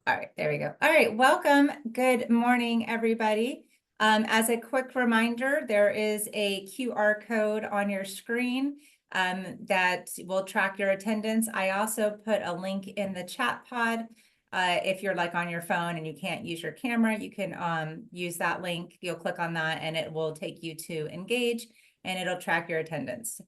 All right, there we go. All right, welcome. Good morning, everybody. As a quick reminder, there is a QR code on your screen that will track your attendance. I also put a link in the chat pod. If you're like on your phone and you can't use your camera, you can use that link. You'll click on that and it will take you to Engage and it'll track your attendance.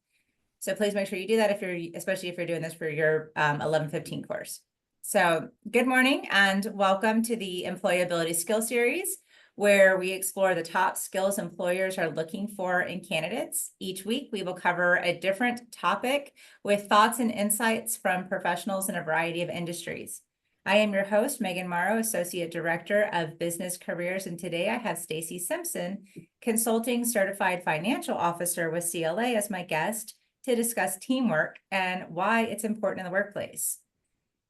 So please make sure you do that especially if you're doing this for your 11:15 course. So good morning and welcome to the Employability Skill Series, where we explore the top skills employers are looking for in candidates. Each week, we will cover a different topic with thoughts and insights from professionals in a variety of industries. I am your host, Megan Morrow, Associate Director of Business Careers, and today I have Stacy Simpson, Consulting Certified Financial Officer with CLA, as my guest to discuss teamwork and why it's important in the workplace.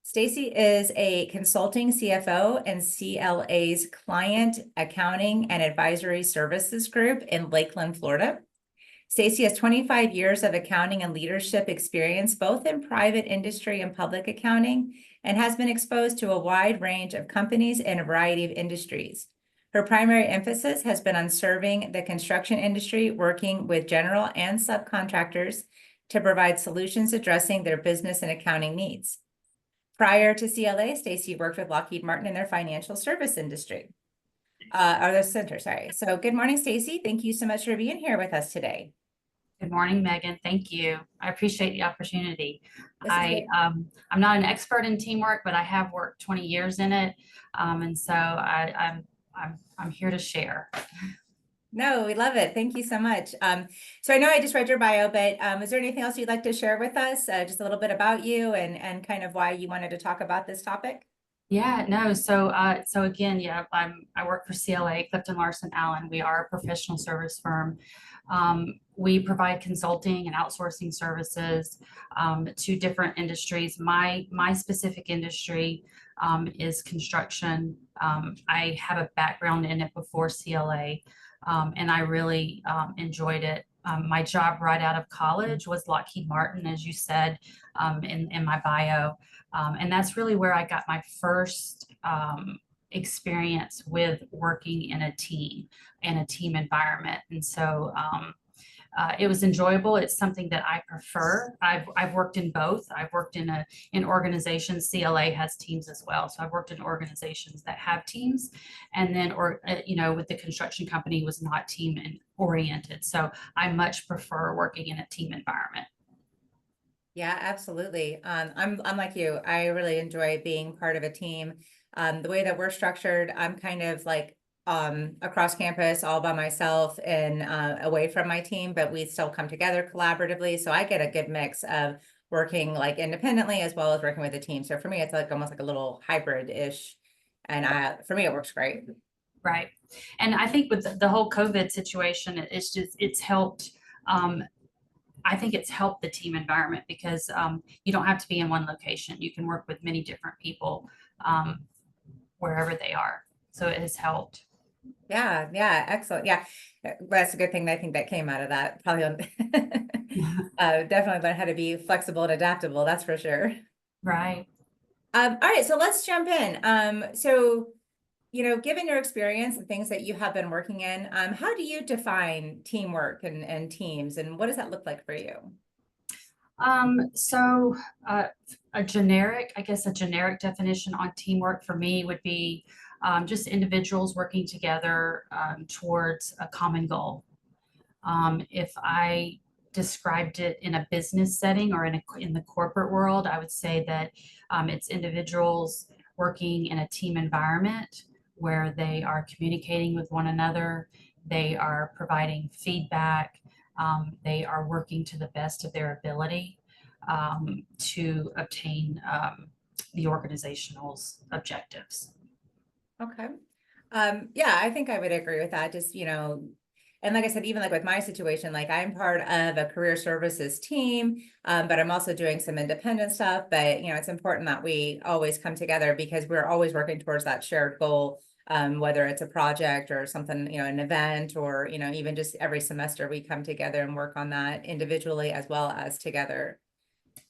Stacy is a consulting CFO and CLA's Client Accounting and Advisory Services Group in Lakeland, Florida. Stacy has 25 years of accounting and leadership experience, both in private industry and public accounting, and has been exposed to a wide range of companies in a variety of industries. Her primary emphasis has been on serving the construction industry, working with general and subcontractors to provide solutions addressing their business and accounting needs. Prior to CLA, Stacy worked with Lockheed Martin in their financial service industry, or the center, sorry. So good morning, Stacy. Thank you so much for being here with us today. Good morning, Megan. Thank you. I appreciate the opportunity. I'm not an expert in teamwork, but I have worked 20 years in it, and so I'm here to share. No, we love it. Thank you so much. So I know I just read your bio, but is there anything else you'd like to share with us? Just a little bit about you and kind of why you wanted to talk about this topic? Yeah, no. So again, yeah, I work for CLA, Clifton Larson Allen. We are a professional service firm. We provide consulting and outsourcing services to different industries. My specific industry is construction. I have a background in it before CLA, and I really enjoyed it. My job right out of college was Lockheed Martin, as you said in my bio. And that's really where I got my first experience with working in a team environment. And so it was enjoyable. It's something that I prefer. I've worked in both. I've worked in organizations. CLA has teams as well. So I've worked in organizations that have teams, and then with the construction company was not team oriented. So I much prefer working in a team environment. Yeah, absolutely. I'm like you. I really enjoy being part of a team. The way that we're structured, I'm kind of like across campus all by myself and away from my team, but we still come together collaboratively. So I get a good mix of working like independently as well as working with a team. So for me, it's like almost like a little hybrid-ish. And for me, it works great. Right. And I think with the whole COVID situation, it's helped. I think it's helped the team environment because you don't have to be in one location. You can work with many different people wherever they are. So it has helped. Yeah, excellent. Yeah, that's a good thing. I think that came out of that. Probably definitely learn how to be flexible and adaptable. That's for sure. Right. All right, so let's jump in. So, given your experience and things that you have been working in, how do you define teamwork and teams, and what does that look like for you? A generic definition on teamwork for me would be just individuals working together towards a common goal. If I described it in a business setting or in the corporate world, I would say that it's individuals working in a team environment where they are communicating with one another, they are providing feedback, they are working to the best of their ability to obtain the organizational's objectives. Okay. Yeah, I think I would agree with that. Just, and like I said, even like with my situation, like I'm part of a career services team, but I'm also doing some independent stuff. But, it's important that we always come together because we're always working towards that shared goal, whether it's a project or something, an event, or, even just every semester we come together and work on that individually as well as together.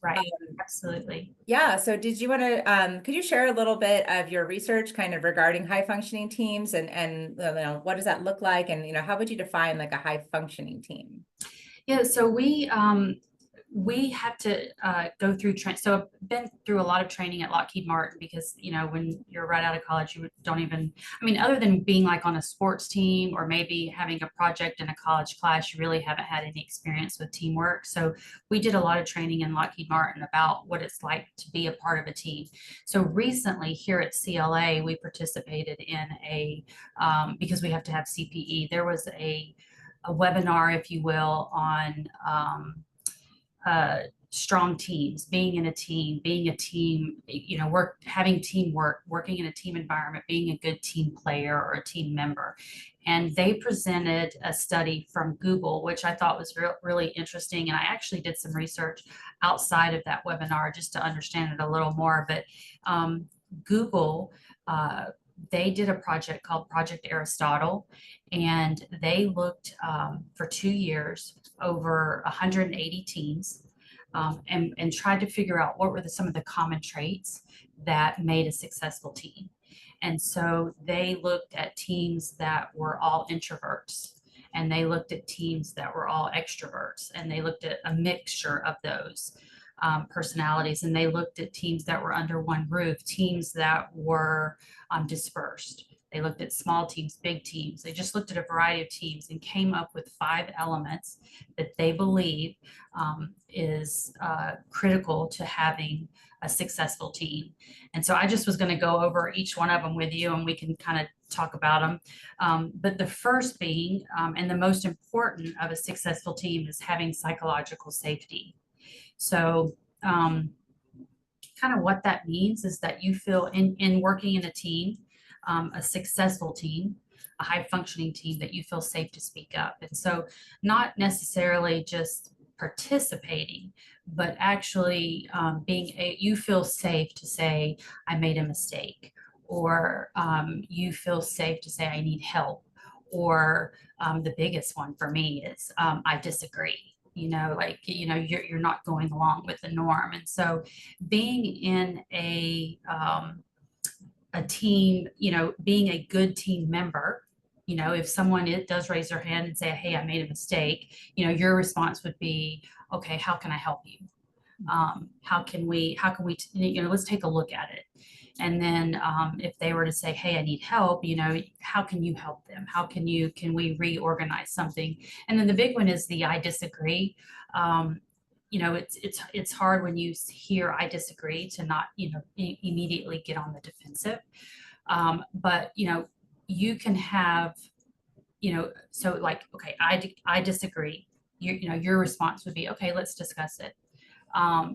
Right. Absolutely. Yeah, so did you want to, could you share a little bit of your research kind of regarding high functioning teams and what does that look like? And, how would you define like a high functioning team? Yeah, so we have to go through so I've been through a lot of training at Lockheed Martin because when you're right out of college you don't even, I mean, other than being like on a sports team or maybe having a project in a college class, you really haven't had any experience with teamwork. So we did a lot of training in Lockheed Martin about what it's like to be a part of a team. So recently here at CLA we participated in because we have to have CPE, there was a webinar, if you will, on strong teams, being in a team, having teamwork, working in a team environment, being a good team player or a team member. And they presented a study from Google, which I thought was really interesting. And I actually did some research outside of that webinar just to understand it a little more. But Google, they did a project called Project Aristotle, and they looked for 2 years over 180 teams, and tried to figure out what were some of the common traits that made a successful team. And so they looked at teams that were all introverts, and they looked at teams that were all extroverts, and they looked at a mixture of those personalities, and they looked at teams that were under one roof, teams that were dispersed. They looked at small teams, big teams. They just looked at a variety of teams and came up with 5 elements that they believe is critical to having a successful team. And so I just was going to go over each one of them with you, and we can kind of talk about them. But the first being, and the most important of a successful team, is having psychological safety. So kind of what that means is that you feel in working in a team, a successful team, a high functioning team, that you feel safe to speak up. And so not necessarily just participating, but actually you feel safe to say, I made a mistake, or you feel safe to say, I need help, or the biggest one for me is I disagree. You're not going along with the norm. And so being in a team, being a good team member, if someone does raise their hand and say, hey, I made a mistake, your response would be, okay, how can I help you? How can we, let's take a look at it. And then if they were to say, hey, I need help, how can you help them? Can we reorganize something? And then the big one is the I disagree. It's hard when you hear I disagree to not, immediately get on the defensive. But, you can have, so like, okay, I disagree. Your response would be, okay, let's discuss it.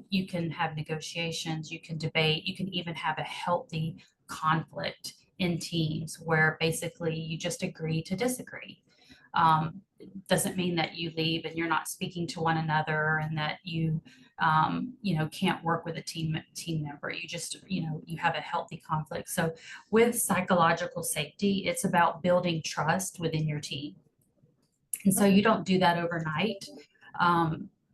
You can have negotiations, you can debate, you can even have a healthy conflict in teams where basically you just agree to disagree. Doesn't mean that you leave and you're not speaking to one another and that you can't work with a team member. You just, you have a healthy conflict. So with psychological safety, it's about building trust within your team. And so you don't do that overnight.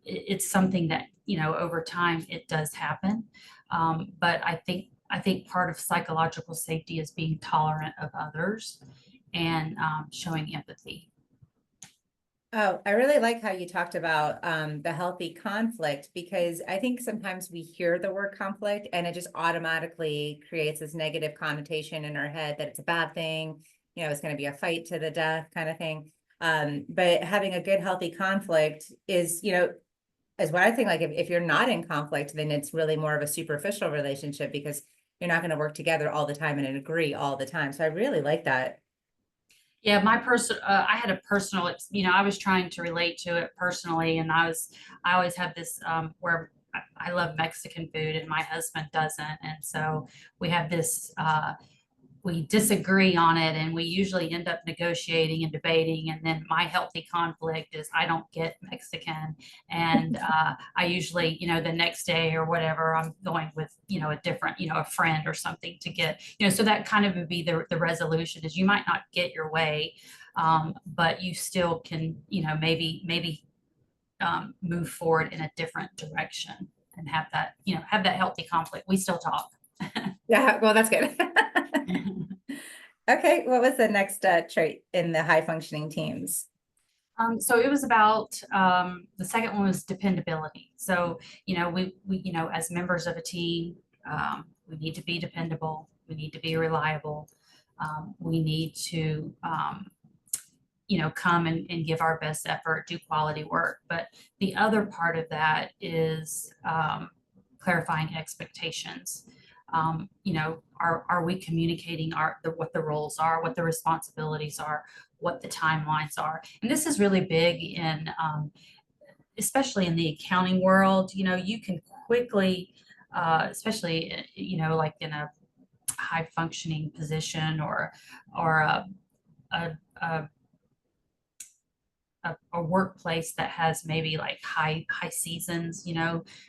It's something that, over time it does happen. But I think part of psychological safety is being tolerant of others and showing empathy. Oh, I really like how you talked about the healthy conflict, because I think sometimes we hear the word conflict and it just automatically creates this negative connotation in our head that it's a bad thing, it's going to be a fight to the death kind of thing. But having a good healthy conflict is, is what I think, like if you're not in conflict, then it's really more of a superficial relationship because you're not going to work together all the time and agree all the time. So I really like that. Yeah, I had a personal, I was trying to relate to it personally, and I always have this where I love Mexican food and my husband doesn't, and so we have this we disagree on it, and we usually end up negotiating and debating. And then my healthy conflict is I don't get Mexican, and I usually, the next day or whatever, I'm going with, a different, a friend or something to get, so that kind of would be the resolution. Is you might not get your way, but you still can, maybe move forward in a different direction. and have that, have that healthy conflict. We still talk. Yeah, well, that's good. Okay, what was the next trait in the high functioning teams? So it was about, the second one was dependability. So, as members of a team, we need to be dependable. We need to be reliable. We need to, come and give our best effort, do quality work. But the other part of that is, clarifying expectations. Are we communicating what the roles are, what the responsibilities are, what the timelines are? And this is really big in, especially in the accounting world. You can quickly, especially, like in a high functioning position or a, a a workplace that has maybe like high seasons,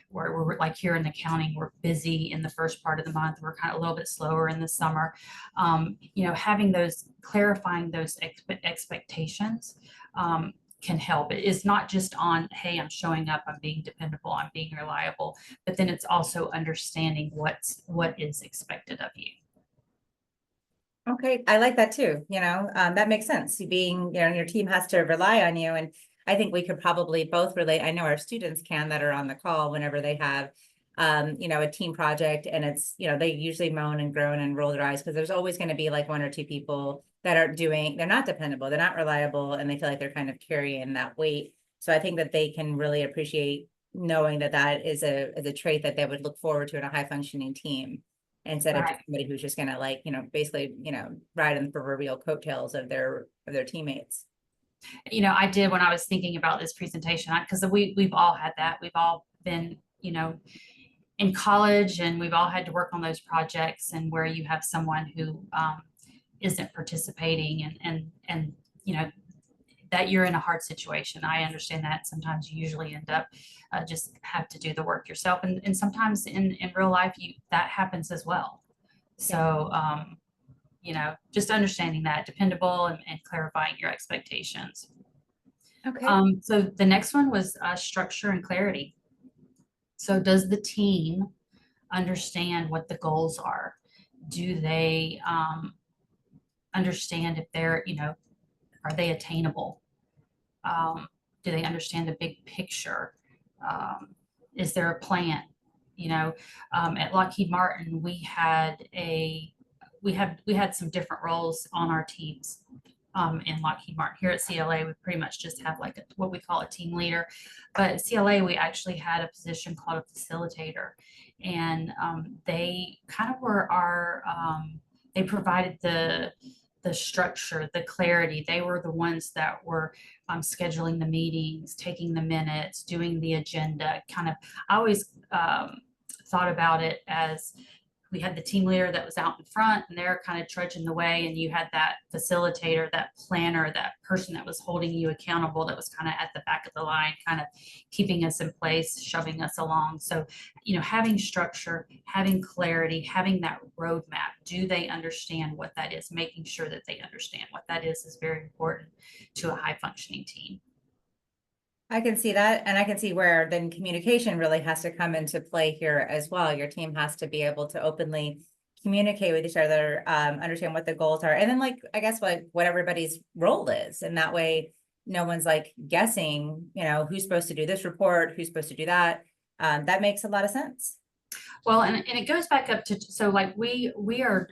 where we're like here in accounting, we're busy in the first part of the month, we're kind of a little bit slower in the summer. Having those, clarifying those expectations can help. It is not just on, hey, I'm showing up, I'm being dependable, I'm being reliable, but then it's also understanding what is expected of you. Okay, I like that too, that makes sense. You being, your team has to rely on you, and I think we could probably both relate. I know our students can, that are on the call, whenever they have a team project, and it's, they usually moan and groan and roll their eyes because there's always going to be like one or two people that they're not dependable, they're not reliable, and they feel like they're kind of carrying that weight. So I think that they can really appreciate knowing that that is a trait that they would look forward to in a high functioning team, instead of Right. just somebody who's just gonna, like, basically, ride on the proverbial coattails of their teammates. I did, when I was thinking about this presentation, because we've all had that. We've all been, in college, and we've all had to work on those projects, and where you have someone who isn't participating, and that you're in a hard situation. I understand that. Sometimes you usually end up just have to do the work yourself, and sometimes in real life that happens as well. So just understanding that, dependable, and clarifying your expectations. Okay. So the next one was structure and clarity. So does the team understand what the goals are? Do they understand if they're, are they attainable? Do they understand the big picture? Is there a plan? At Lockheed Martin, we had some different roles on our teams. In Lockheed Martin. Here at CLA, we pretty much just have like what we call a team leader. But at CLA, we actually had a position called a facilitator. And they kind of were they provided the structure, the clarity. They were the ones that were scheduling the meetings, taking the minutes, doing the agenda. I always thought about it as, we had the team leader that was out in front, and they're kind of trudging the way, and you had that facilitator, that planner, that person that was holding you accountable, that was kind of at the back of the line, kind of keeping us in place, shoving us along. So, having structure, having clarity, having that roadmap. Do they understand what that is? Making sure that they understand what that is very important to a high functioning team. I can see that, and I can see where then communication really has to come into play here as well. Your team has to be able to openly communicate with each other, understand what the goals are, and then, like, I guess what everybody's role is, and that way no one's like guessing, who's supposed to do this report, who's supposed to do that. That makes a lot of sense. Well, and it goes back up to, so like we are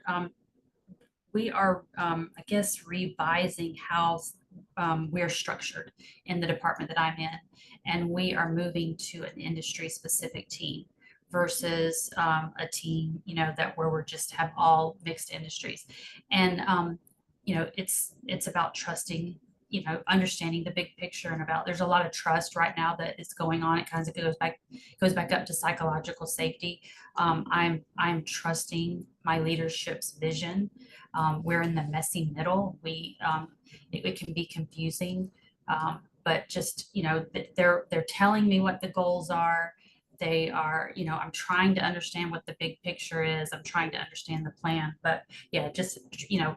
I guess revising how we're structured in the department that I'm in, and we are moving to an industry specific team versus a team, that where we're just have all mixed industries. And it's about trusting, understanding the big picture, and about, there's a lot of trust right now that is going on. It kind of goes back up to psychological safety. I'm trusting my leadership's vision. We're in the messy middle. It can be confusing, but just, they're telling me what the goals are. They are, I'm trying to understand what the big picture is. I'm trying to understand the plan, but yeah, just,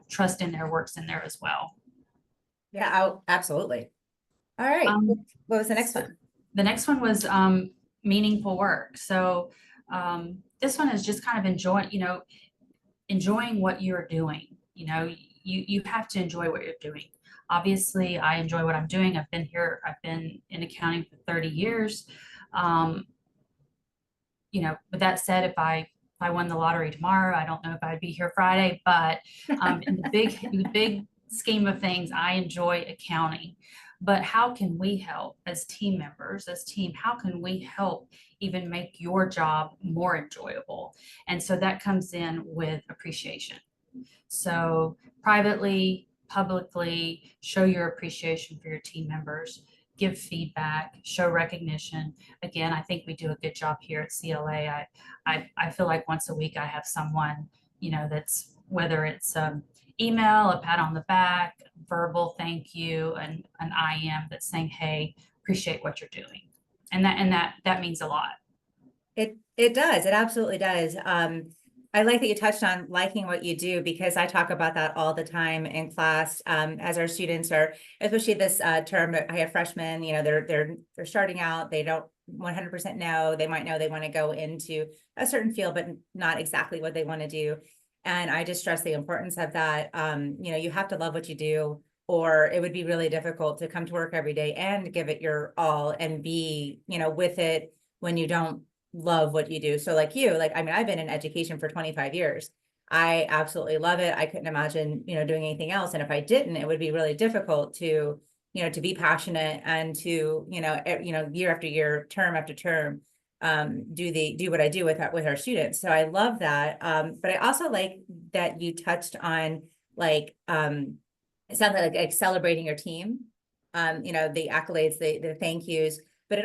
trust in their works in there as well. Yeah, absolutely. All right. What was the next one? The next one was meaningful work. So this one is just kind of enjoying what you're doing. You have to enjoy what you're doing. Obviously, I enjoy what I'm doing. I've been in accounting for 30 years. Um, with that said, if I won the lottery tomorrow, I don't know if I'd be here Friday, but in the big scheme of things, I enjoy accounting. But how can we help as team members, as team? How can we help even make your job more enjoyable? And so that comes in with appreciation. So privately, publicly, show your appreciation for your team members, give feedback, show recognition. Again, I think we do a good job here at CLA. I feel like once a week I have someone, that's whether it's email, a pat on the back, verbal thank you, and an IM that's saying, hey, appreciate what you're doing. And that means a lot. It does. It absolutely does. I like that you touched on liking what you do, because I talk about that all the time in class. As our students are, especially this term, I have freshmen, they're starting out, they don't 100% know, they might know they want to go into a certain field, but not exactly what they want to do. And I just stress the importance of that. You have to love what you do, or it would be really difficult to come to work every day and give it your all and be, with it when you don't love what you do. So like I've been in education for 25 years. I absolutely love it. I couldn't imagine, doing anything else. And if I didn't, it would be really difficult to, to be passionate and to, year after year, term after term, do what I do with our students. So I love that. But I also like that you touched on it sounds like celebrating your team, the accolades, the thank yous. But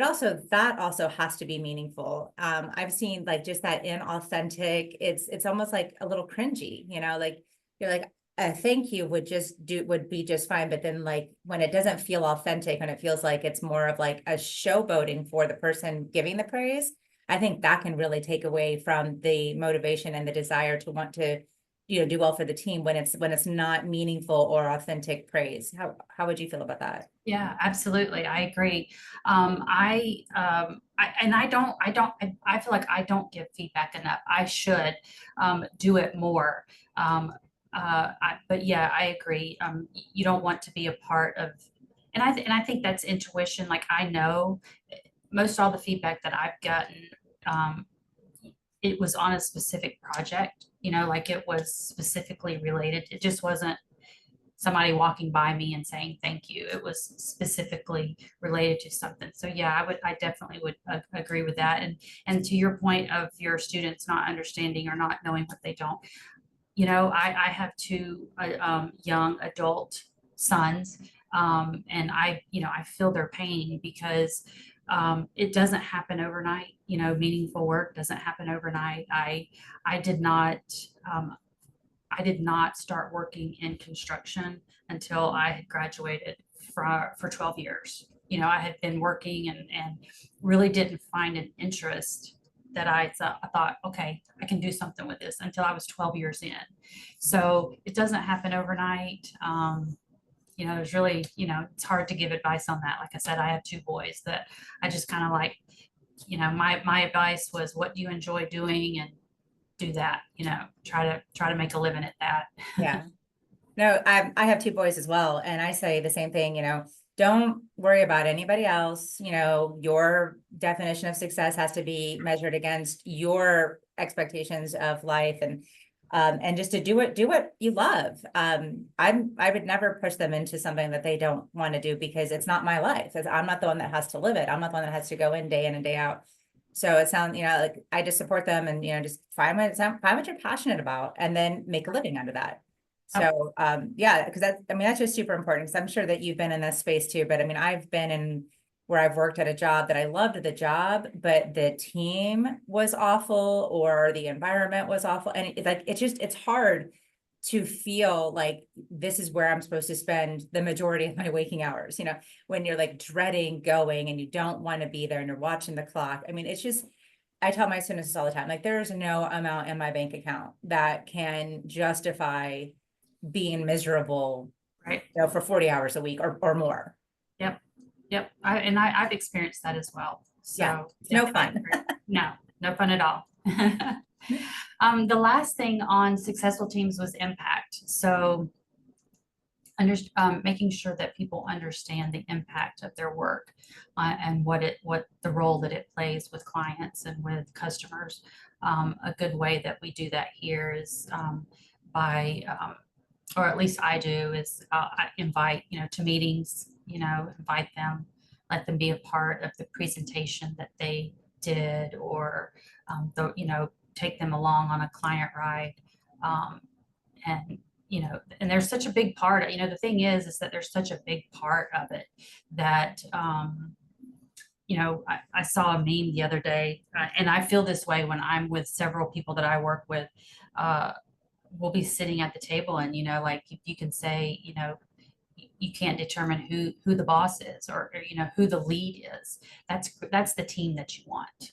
that also has to be meaningful. I've seen just that inauthentic, it's almost like a little cringy, like you're like, a thank you would be just fine. But then when it doesn't feel authentic, and it feels like it's more of like a showboating for the person giving the praise, I think that can really take away from the motivation and the desire to want to, do well for the team when it's not meaningful or authentic praise. How would you feel about that? Yeah, absolutely. I agree. I feel like I don't give feedback enough. I should do it more. But yeah, I agree. You don't want to be a part of, and I think that's intuition. Like I know most all the feedback that I've gotten, um, it was on a specific project, like it was specifically related. It just wasn't somebody walking by me and saying thank you. It was specifically related to something. So yeah, I definitely would agree with that. And to your point of your students not understanding or not knowing what they don't, I have two young adult sons, and I feel their pain because it doesn't happen overnight. Meaningful work doesn't happen overnight. I did not um, I did not start working in construction until I had graduated for 12 years. I had been working and really didn't find an interest that I thought, okay, I can do something with this until I was 12 years in. So it doesn't happen overnight. There's really, it's hard to give advice on that. Like I said, I have two boys that I just kind of like, my advice was, what do you enjoy doing? And do that, try to make a living at that. Yeah. No, I have two boys as well, and I say the same thing, don't worry about anybody else. Your definition of success has to be measured against your expectations of life, and just to do what you love. I would never push them into something that they don't want to do, because it's not my life. I'm not the one that has to live it. I'm not the one that has to go in and day out. So it sounds, like I just support them, and, just find what you're passionate about, and then make a living out of that. So, yeah, because that's just super important, because I'm sure that you've been in this space too. But I've been in where I've worked at a job that I loved the job, but the team was awful, or the environment was awful. And it's hard to feel like this is where I'm supposed to spend the majority of my waking hours, when you're dreading going and you don't want to be there and you're watching the clock. It's just, I tell my students this all the time, there's no amount in my bank account that can justify being miserable, Right. For 40 hours a week or more. Yep. I've experienced that as well. Yeah, So it's yeah, no fun. no, no fun at all. The last thing on successful teams was impact. So making sure that people understand the impact of their work and what the role that it plays with clients and with customers. A good way that we do that here is by or at least I do, is I invite, to meetings, invite them, let them be a part of the presentation that they did, or, take them along on a client ride. Um, and, and there's such a big part, the thing is that there's such a big part of it that, I saw a meme the other day, and I feel this way when I'm with several people that I work with. Uh, we'll be sitting at the table, and like you can say, you can't determine who the boss is, or who the lead is. That's the team that you want.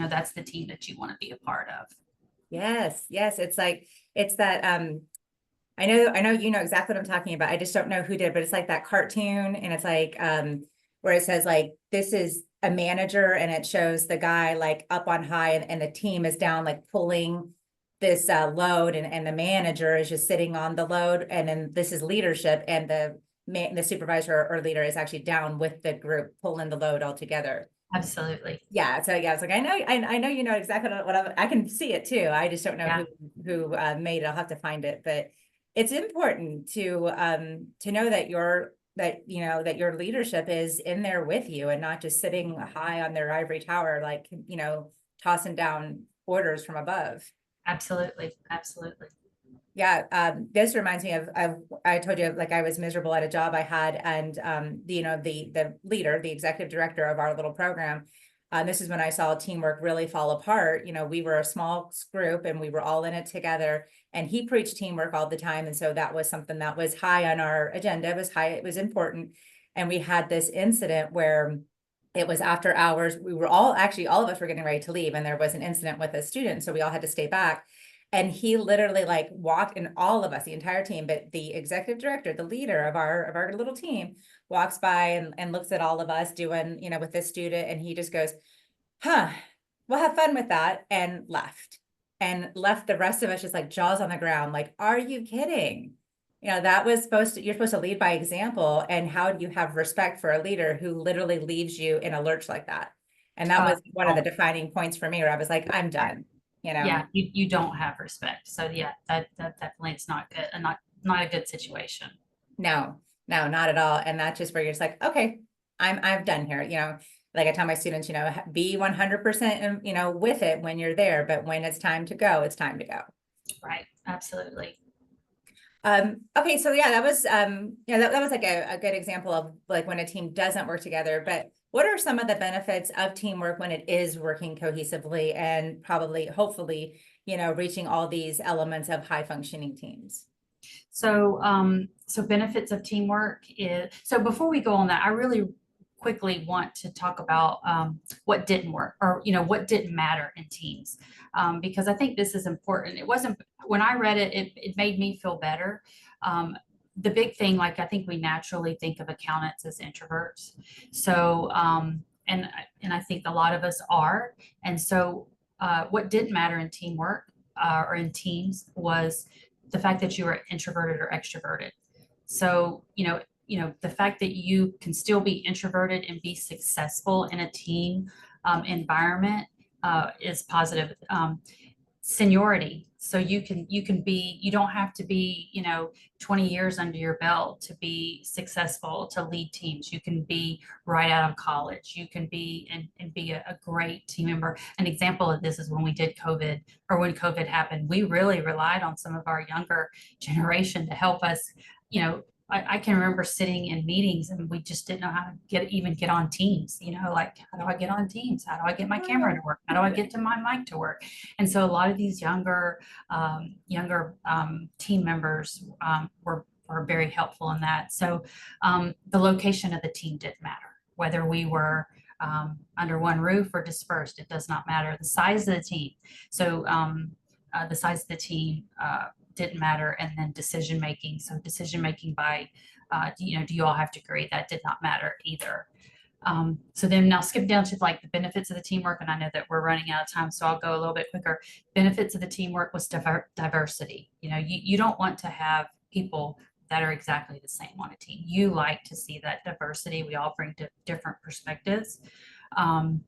That's the team that you want to be a part of. Yes, yes. It's like, it's that, I know you know exactly what I'm talking about. I just don't know who did, but it's like that cartoon, and it's like, where it says like, this is a manager, and it shows the guy like up on high, and the team is down, like pulling this load, and the manager is just sitting on the load. And then this is leadership, and the supervisor or leader is actually down with the group pulling the load all together. Absolutely. Yeah, so yeah, it's like, I know you know exactly what I can see it too. I just don't know Yeah, who made it. I'll have to find it, but it's important to know that that your leadership is in there with you, and not just sitting high on their ivory tower, like, tossing down orders from above. absolutely. Absolutely. Yeah, this reminds me of I told you, like, I was miserable at a job I had, and the leader, the executive director of our little program. This is when I saw teamwork really fall apart. We were a small group, and we were all in it together. And he preached teamwork all the time, and so that was something that was high on our agenda. It was high, it was important. And we had this incident where it was after hours. We were all of us were getting ready to leave, and there was an incident with a student, so we all had to stay back. And he literally like walked, and all of us, the entire team, but the executive director, the leader of our little team, walks by and looks at all of us doing, with this student. And he just goes, huh, we'll have fun with that. And left the rest of us just like jaws on the ground. Like, are you kidding? That was you're supposed to lead by example. And how do you have respect for a leader who literally leaves you in a lurch like that? And that was one of the Oh, defining points for me, where I was like, I'm done, yeah, you don't have respect. So yeah, that definitely it's not good, and not a good situation. No, no, not at all. And that's just where you're just like, okay, I'm done here. Like I tell my students, be 100%, with it when you're there, but when it's time to go, it's time to go. Right. Absolutely. Okay, so yeah, that was that was like a good example of like when a team doesn't work together. But what are some of the benefits of teamwork when it is working cohesively, and probably, hopefully, reaching all these elements of high functioning teams? So benefits of teamwork is, so before we go on that, I really quickly want to talk about what didn't work, or what didn't matter in teams, because I think this is important. It wasn't, when I read it, it made me feel better. The big thing, like, I think we naturally think of accountants as introverts. So and I think a lot of us are. And so what didn't matter in teamwork, or in teams, was the fact that you were introverted or extroverted. So, the fact that you can still be introverted and be successful in a team environment is positive. Seniority. So you don't have to be, 20 years under your belt to be successful, to lead teams. You can be right out of college. You can be and be a great team member. An example of this is when we did COVID, or when COVID happened, we really relied on some of our younger generation to help us. I can remember sitting in meetings, and we just didn't know how to even get on Teams. Like, how do I get on Teams? How do I get my camera to work? How do I get to my mic to work? And so a lot of these younger team members were very helpful in that. So the location of the team didn't matter, whether we were under one roof or dispersed. It does not matter. The size of the team. So the size of the team didn't matter. And then decision making. So decision making by, do you all have to agree? That did not matter either. So then now skip down to like the benefits of the teamwork, and I know that we're running out of time, so I'll go a little bit quicker. Benefits of the teamwork was diversity. You don't want to have people that are exactly the same on a team. You like to see that diversity. We all bring different perspectives. And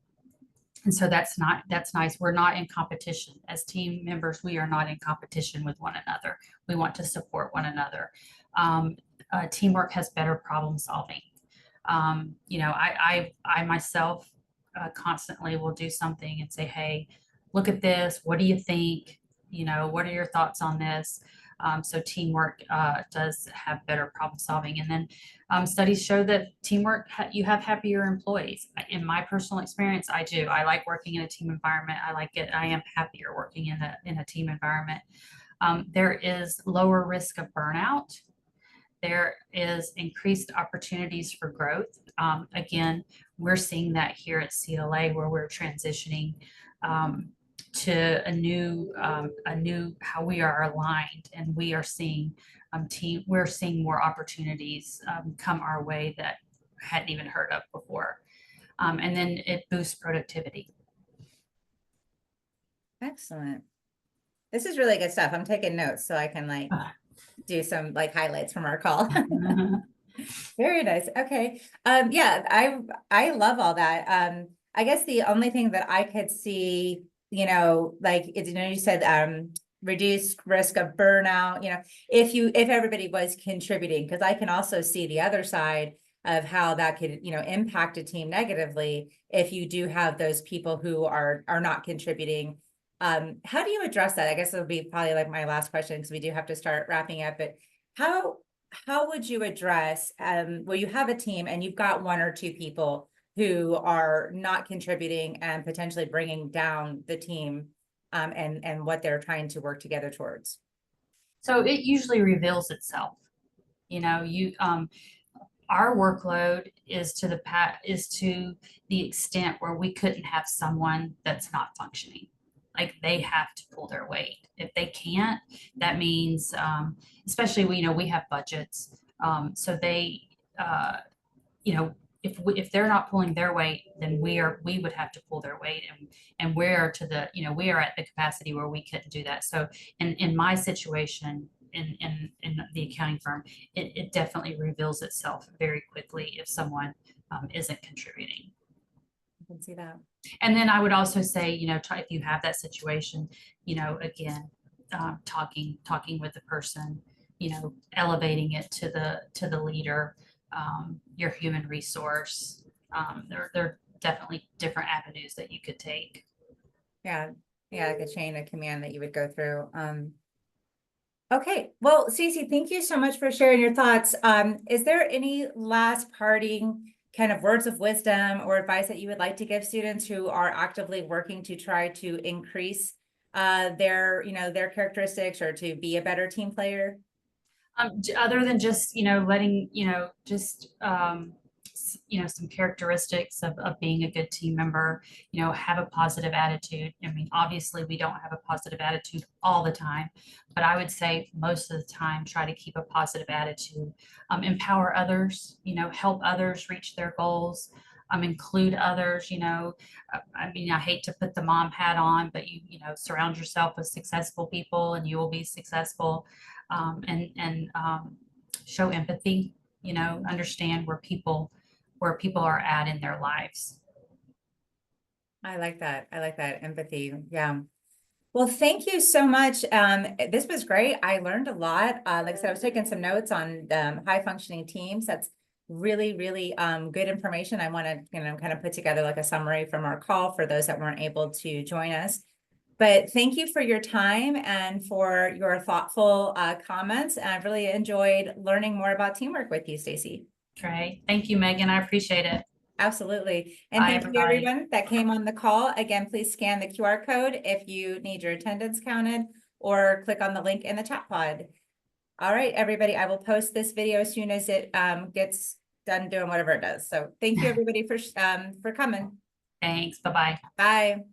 so that's nice. We're not in competition as team members. We are not in competition with one another. We want to support one another. Teamwork has better problem solving. I myself constantly will do something and say, hey, look at this. What do you think? What are your thoughts on this? So teamwork does have better problem solving. And then studies show that teamwork, you have happier employees. In my personal experience, I do. I like working in a team environment. I like it. I am happier working in a team environment. There is lower risk of burnout. There is increased opportunities for growth. Again, we're seeing that here at CLA where we're transitioning to a new how we are aligned, and we are seeing we're seeing more opportunities come our way that hadn't even heard of before. And then it boosts productivity. Excellent. This is really good stuff. I'm taking notes so I can like do some like highlights from our call. Very nice. Okay. Yeah, I love all that. I guess the only thing that I could see, like it's, you said reduced risk of burnout, if everybody was contributing, because I can also see the other side of how that could, impact a team negatively if you do have those people who are not contributing. How do you address that? I guess it'll be probably like my last question because we do have to start wrapping up, but how would you address where you have a team and you've got one or two people who are not contributing and potentially bringing down the team and what they're trying to work together towards? So it usually reveals itself. Our workload is to the extent where we couldn't have someone that's not functioning. Like they have to pull their weight. If they can't, that means, especially we have budgets. So they, if they're not pulling their weight, then we would have to pull their weight, and we're we are at the capacity where we couldn't do that. So in my situation, in the accounting firm, it definitely reveals itself very quickly if someone isn't contributing. I can see that. And then I would also say, if you have that situation, again, talking with the person, elevating it to the leader, your human resource. There are definitely different avenues that you could take. Yeah, like a chain of command that you would go through. Okay, well, Cece, thank you so much for sharing your thoughts. Is there any last parting kind of words of wisdom or advice that you would like to give students who are actively working to try to increase their characteristics or to be a better team player? Other than just letting some characteristics of being a good team member, have a positive attitude. I mean, obviously we don't have a positive attitude all the time, but I would say most of the time try to keep a positive attitude. Empower others, help others reach their goals. Include others. I mean, I hate to put the mom hat on, but you surround yourself with successful people and you will be successful. And show empathy, understand where people are at in their lives. I like that. Empathy. Yeah. Well, thank you so much. This was great. I learned a lot. Like I said, I was taking some notes on high functioning teams. That's really, really good information. I want to, kind of put together like a summary from our call for those that weren't able to join us. But thank you for your time and for your thoughtful comments. And I've really enjoyed learning more about teamwork with you, Stacy. Great. Thank you, Megan. I appreciate it. Absolutely. And Bye, thank you everybody. everyone that came on the call. Again, please scan the QR code if you need your attendance counted or click on the link in the chat pod. All right, everybody, I will post this video as soon as it gets done doing whatever it does. So thank you everybody for coming. Thanks. Bye-bye. Bye.